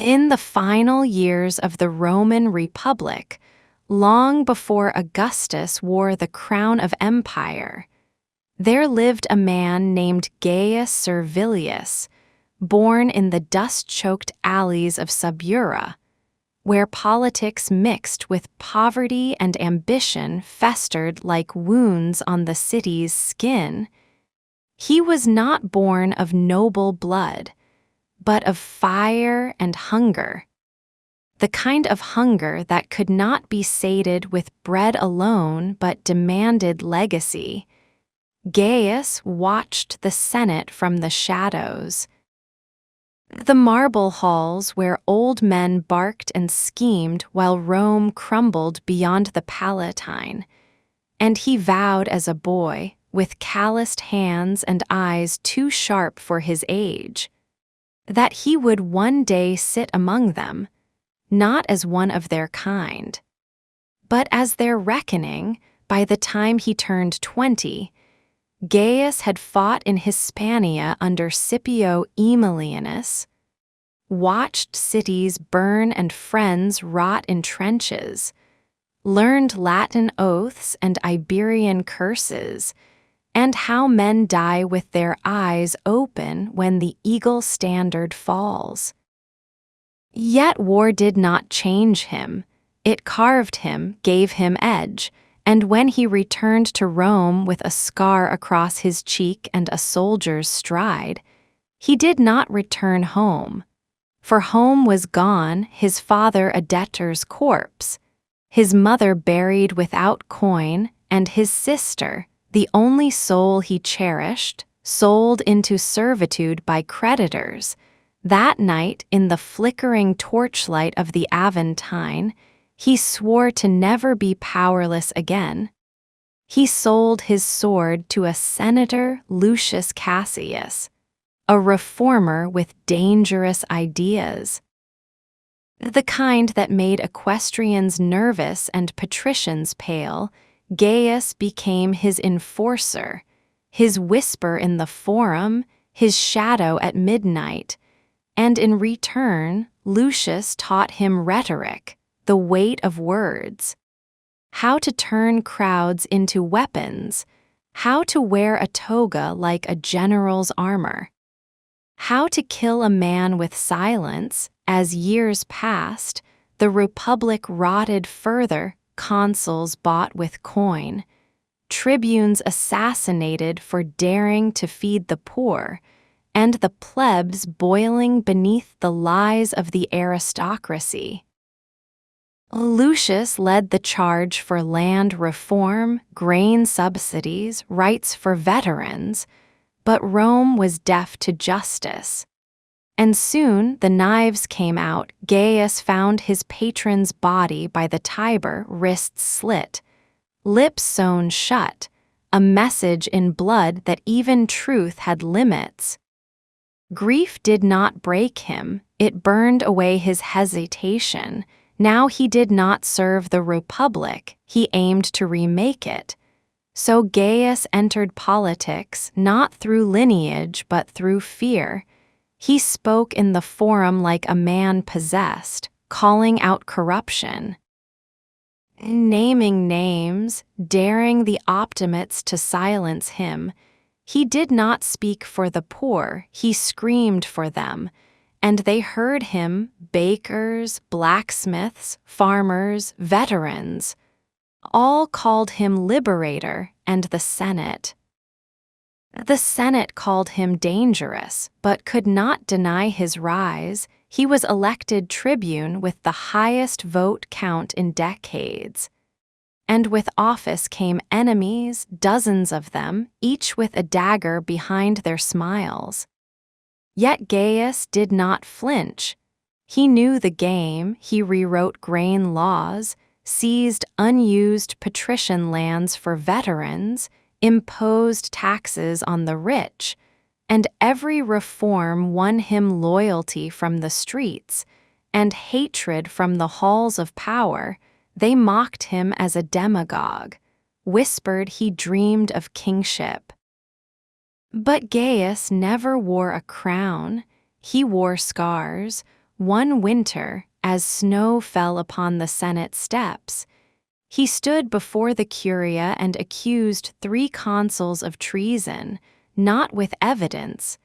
In the final years of the Roman Republic, long before Augustus wore the crown of empire, there lived a man named Gaius Servilius, born in the dust-choked alleys of Subura, where politics mixed with poverty and ambition festered like wounds on the city's skin. He was not born of noble blood, but of fire and hunger, the kind of hunger that could not be sated with bread alone but demanded legacy. Gaius watched the Senate from the shadows, the marble halls where old men barked and schemed while Rome crumbled beyond the Palatine, and he vowed as a boy, with calloused hands and eyes too sharp for his age, that he would one day sit among them, not as one of their kind, but as their reckoning. By the time he turned 20, Gaius had fought in Hispania under Scipio Aemilianus, watched cities burn and friends rot in trenches, learned Latin oaths and Iberian curses, and how men die with their eyes open when the eagle standard falls. Yet war did not change him. It carved him, gave him edge, and when he returned to Rome with a scar across his cheek and a soldier's stride, he did not return home. For home was gone, his father a debtor's corpse, his mother buried without coin, and his sister, the only soul he cherished, sold into servitude by creditors. That night, in the flickering torchlight of the Aventine, he swore to never be powerless again. He sold his sword to a senator, Lucius Cassius, a reformer with dangerous ideas, the kind that made equestrians nervous and patricians pale. Gaius became his enforcer, his whisper in the forum, his shadow at midnight, and in return, Lucius taught him rhetoric, the weight of words, how to turn crowds into weapons, how to wear a toga like a general's armor, how to kill a man with silence. As years passed, the Republic rotted further, consuls bought with coin, tribunes assassinated for daring to feed the poor, and the plebs boiling beneath the lies of the aristocracy. Lucius led the charge for land reform, grain subsidies, rights for veterans, but Rome was deaf to justice. And soon the knives came out. Gaius found his patron's body by the Tiber, wrists slit, lips sewn shut, a message in blood that even truth had limits. Grief did not break him, it burned away his hesitation. Now he did not serve the Republic, he aimed to remake it. So Gaius entered politics not through lineage but through fear. He spoke in the forum like a man possessed, calling out corruption, naming names, daring the optimates to silence him. He did not speak for the poor, he screamed for them, and they heard him, bakers, blacksmiths, farmers, veterans. All called him liberator, and the Senate. The Senate called him dangerous, but could not deny his rise. He was elected tribune with the highest vote count in decades. And with office came enemies, dozens of them, each with a dagger behind their smiles. Yet Gaius did not flinch. He knew the game. He rewrote grain laws, seized unused patrician lands for veterans, imposed taxes on the rich, and every reform won him loyalty from the streets and hatred from the halls of power. They mocked him as a demagogue, whispered he dreamed of kingship. But Gaius never wore a crown. He wore scars, one winter, as snow fell upon the Senate steps, he stood before the Curia and accused 3 consuls of treason, not with evidence,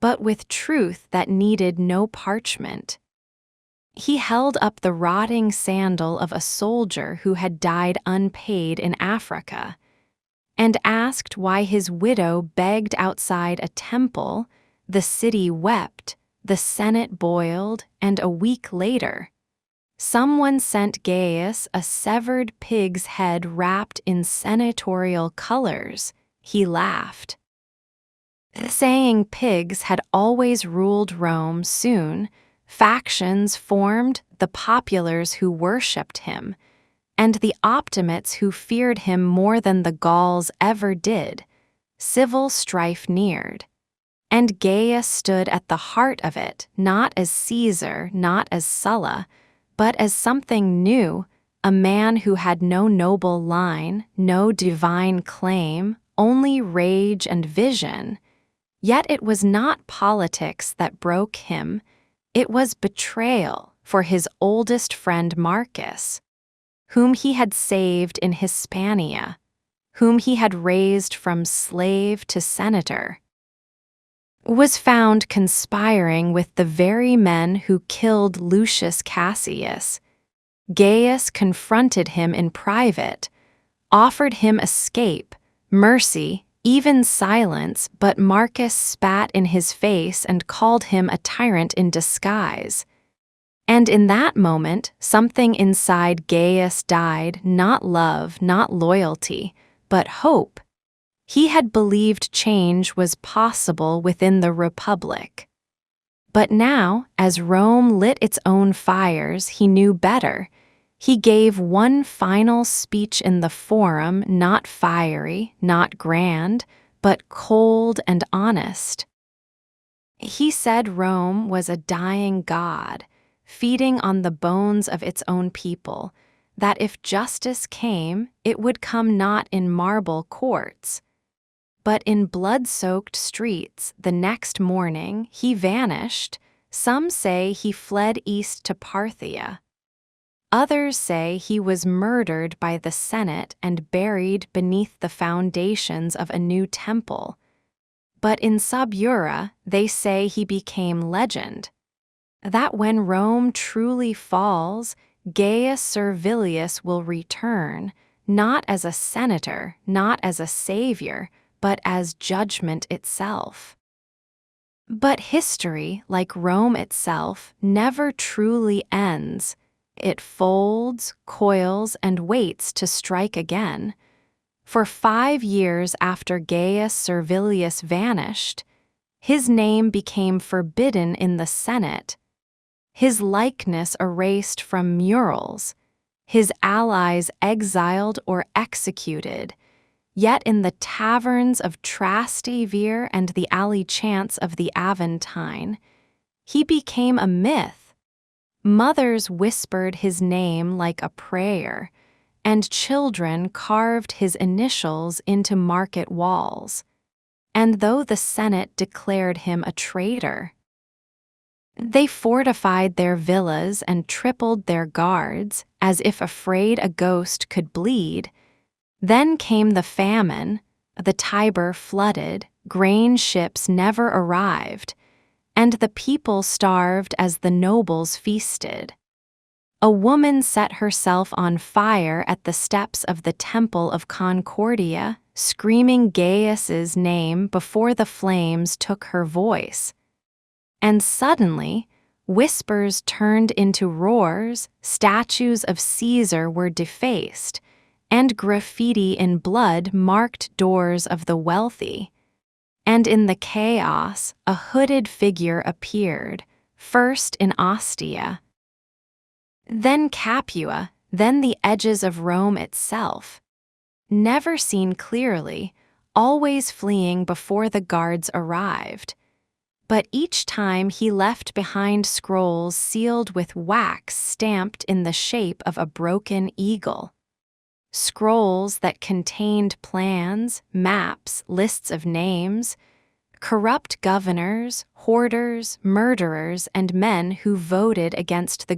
but with truth that needed no parchment. He held up the rotting sandal of a soldier who had died unpaid in Africa, and asked why his widow begged outside a temple. The city wept, the Senate boiled, and a week later, someone sent Gaius a severed pig's head wrapped in senatorial colors. He laughed. Saying pigs had always ruled Rome, soon factions formed, the populars who worshipped him, and the optimates who feared him more than the Gauls ever did. Civil strife neared, and Gaius stood at the heart of it, not as Caesar, not as Sulla, but as something new, a man who had no noble line, no divine claim, only rage and vision. Yet it was not politics that broke him, it was betrayal for his oldest friend Marcus, whom he had saved in Hispania, whom he had raised from slave to senator, was found conspiring with the very men who killed Lucius Cassius. Gaius confronted him in private, offered him escape, mercy, even silence, but Marcus spat in his face and called him a tyrant in disguise. And in that moment, something inside Gaius died, not love, not loyalty, but hope. He had believed change was possible within the Republic. But now, as Rome lit its own fires, he knew better. He gave one final speech in the Forum, not fiery, not grand, but cold and honest. He said Rome was a dying god, feeding on the bones of its own people, that if justice came, it would come not in marble courts, but in blood-soaked streets. The next morning he vanished. Some say he fled east to Parthia. Others say he was murdered by the Senate and buried beneath the foundations of a new temple. But in Subura, they say he became legend. That when Rome truly falls, Gaius Servilius will return, not as a senator, not as a savior, but as judgment itself. But history, like Rome itself, never truly ends. It folds, coils, and waits to strike again. For 5 years after Gaius Servilius vanished, his name became forbidden in the Senate, his likeness erased from murals, his allies exiled or executed. Yet in the taverns of Trastevere and the alley chants of the Aventine, he became a myth. Mothers whispered his name like a prayer, and children carved his initials into market walls. And though the Senate declared him a traitor, they fortified their villas and tripled their guards, as if afraid a ghost could bleed. Then came the famine, the Tiber flooded, grain ships never arrived, and the people starved as the nobles feasted. A woman set herself on fire at the steps of the Temple of Concordia, screaming Gaius's name before the flames took her voice. And suddenly, whispers turned into roars, statues of Caesar were defaced, and graffiti in blood marked doors of the wealthy. And in the chaos, a hooded figure appeared, first in Ostia, then Capua, then the edges of Rome itself. Never seen clearly, always fleeing before the guards arrived. But each time he left behind scrolls sealed with wax stamped in the shape of a broken eagle. Scrolls that contained plans, maps, lists of names, corrupt governors, hoarders, murderers, and men who voted against the